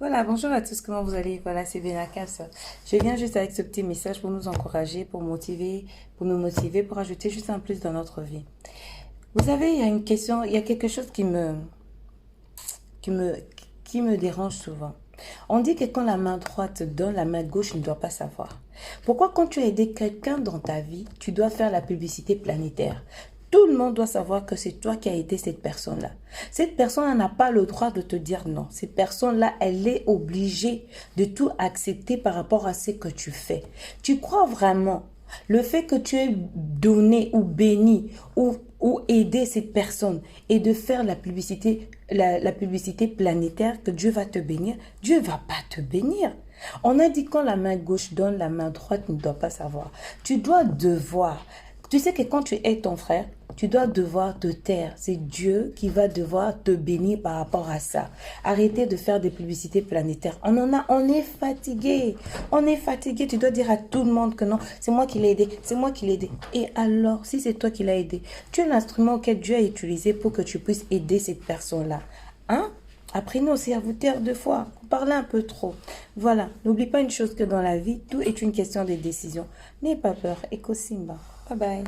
Voilà, bonjour à tous, comment vous allez? Voilà, c'est Benakas. Je viens juste avec ce petit message pour nous encourager, pour motiver, pour nous motiver, pour ajouter juste un plus dans notre vie. Vous savez, il y a une question, il y a quelque chose qui me, qui me dérange souvent. On dit que quand la main droite donne, la main gauche ne doit pas savoir. Pourquoi quand tu as aidé quelqu'un dans ta vie, tu dois faire la publicité planétaire? Tout le monde doit savoir que c'est toi qui as aidé cette personne-là. Cette personne n'a pas le droit de te dire non. Cette personne-là, elle est obligée de tout accepter par rapport à ce que tu fais. Tu crois vraiment le fait que tu aies donné ou béni ou aidé cette personne et de faire la publicité planétaire que Dieu va te bénir, Dieu ne va pas te bénir. On a dit quand la main gauche donne, la main droite ne doit pas savoir. Tu dois devoir. Tu sais que quand tu aides ton frère, tu dois devoir te taire. C'est Dieu qui va devoir te bénir par rapport à ça. Arrêtez de faire des publicités planétaires. On est fatigué. On est fatigué. Tu dois dire à tout le monde que non, c'est moi qui l'ai aidé. C'est moi qui l'ai aidé. Et alors, si c'est toi qui l'as aidé, tu es l'instrument que Dieu a utilisé pour que tu puisses aider cette personne-là. Hein? Apprenez aussi à vous taire deux fois. Vous parlez un peu trop. Voilà. N'oublie pas une chose que dans la vie, tout est une question de décision. N'aie pas peur. Eko Simba. Bye bye.